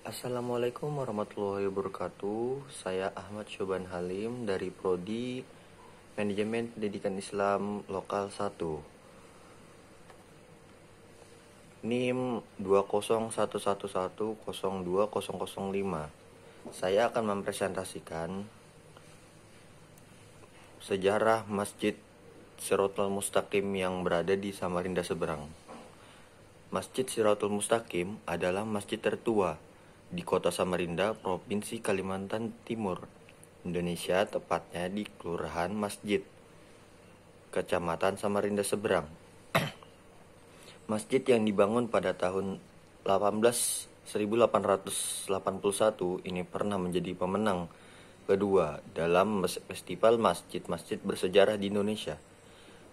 Assalamualaikum warahmatullahi wabarakatuh. Saya Ahmad Syoban Halim dari Prodi Manajemen Pendidikan Islam Lokal 1. NIM 20111020005. Saya akan mempresentasikan sejarah Masjid Shirathul Mustaqim yang berada di Samarinda Seberang. Masjid Shirathul Mustaqim adalah masjid tertua di Kota Samarinda, Provinsi Kalimantan Timur, Indonesia, tepatnya di Kelurahan Masjid, Kecamatan Samarinda Seberang. Masjid yang dibangun pada tahun 1881 ini pernah menjadi pemenang kedua dalam Festival Masjid-Masjid Bersejarah di Indonesia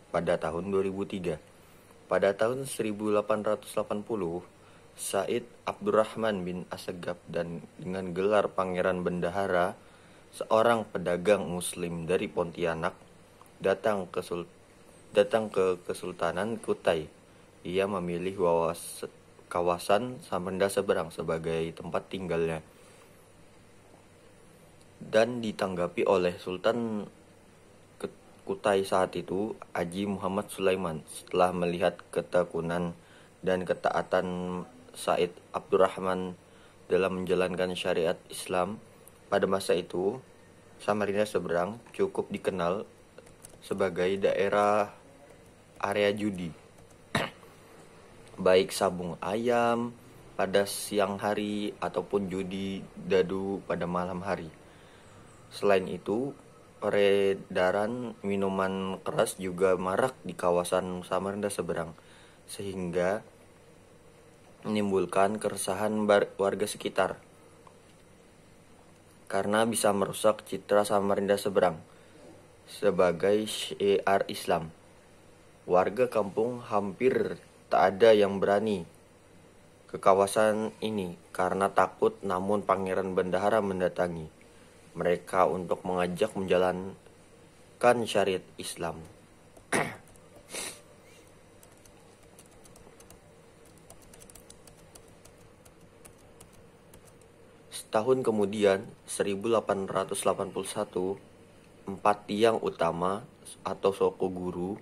pada tahun 2003. Pada tahun 1880, Said Abdurrahman bin Assegaf dan dengan gelar Pangeran Bendahara, seorang pedagang muslim dari Pontianak, datang ke Kesultanan Kutai. Ia memilih kawasan Samarinda Seberang sebagai tempat tinggalnya dan ditanggapi oleh Sultan Kutai saat itu, Haji Muhammad Sulaiman. Setelah melihat ketekunan dan ketaatan Said Abdurrahman dalam menjalankan syariat Islam pada masa itu, Samarinda Seberang cukup dikenal sebagai daerah area judi, baik sabung ayam pada siang hari ataupun judi dadu pada malam hari. Selain itu, peredaran minuman keras juga marak di kawasan Samarinda Seberang, sehingga menimbulkan keresahan warga sekitar karena bisa merusak citra Samarinda Seberang sebagai syiar Islam. Warga kampung hampir tak ada yang berani ke kawasan ini karena takut, namun Pangeran Bendahara mendatangi mereka untuk mengajak menjalankan syariat Islam. Setahun kemudian, 1881, 4 tiang utama atau soko guru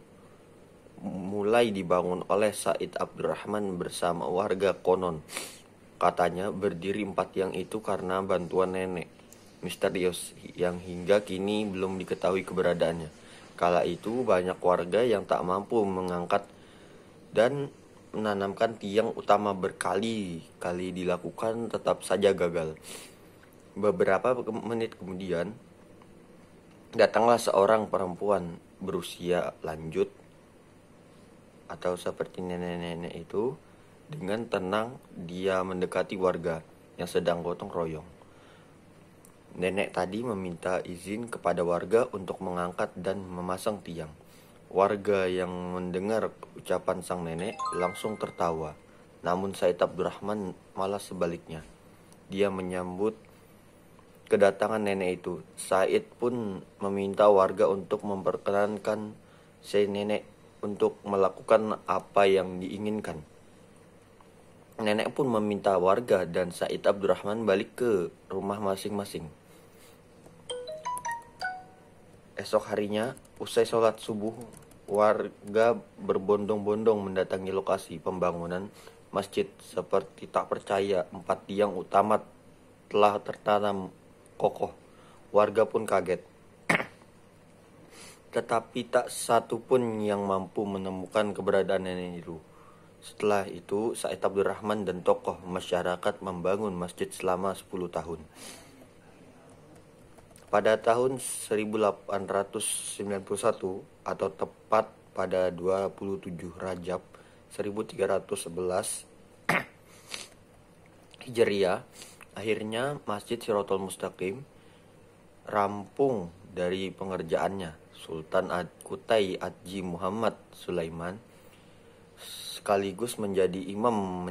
mulai dibangun oleh Said Abdurrahman bersama warga. Konon katanya berdiri 4 tiang itu karena bantuan nenek misterius yang hingga kini belum diketahui keberadaannya. Kala itu banyak warga yang tak mampu mengangkat dan menanamkan tiang utama berkali-kali dilakukan, tetap saja gagal. Beberapa menit kemudian, datanglah seorang perempuan berusia lanjut atau seperti nenek-nenek itu. Dengan tenang dia mendekati warga yang sedang gotong royong. Nenek tadi meminta izin kepada warga untuk mengangkat dan memasang tiang. Warga yang mendengar ucapan sang nenek langsung tertawa. Namun Said Abdurrahman malah sebaliknya. Dia menyambut kedatangan nenek itu. Said pun meminta warga untuk memperkenankan si nenek untuk melakukan apa yang diinginkan. Nenek pun meminta warga dan Said Abdurrahman balik ke rumah masing-masing. Esok harinya, usai sholat subuh, warga berbondong-bondong mendatangi lokasi pembangunan masjid. Seperti tak percaya, 4 tiang utama telah tertanam kokoh. Warga pun kaget. Tetapi tak satu pun yang mampu menemukan keberadaan nenek itu. Setelah itu, Said Abdurrahman dan tokoh masyarakat membangun masjid selama 10 tahun. Pada tahun 1891 atau tepat pada 27 Rajab 1311 Hijriah, akhirnya Masjid Shirathul Mustaqim rampung dari pengerjaannya. Sultan Kutai Haji Muhammad Sulaiman sekaligus menjadi imam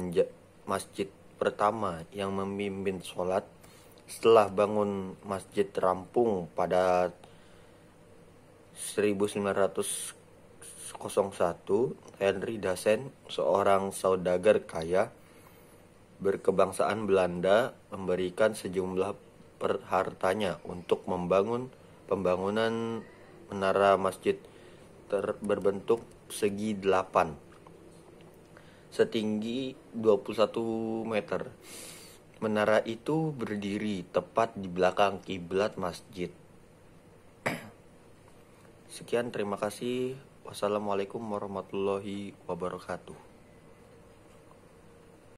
masjid pertama yang memimpin sholat. Setelah bangun masjid rampung pada 1901, Henry Dasen, seorang saudagar kaya, berkebangsaan Belanda memberikan sejumlah hartanya untuk pembangunan menara masjid berbentuk segi 8 setinggi 21 meter. Menara itu berdiri tepat di belakang kiblat masjid. Sekian, terima kasih. Wassalamualaikum warahmatullahi wabarakatuh.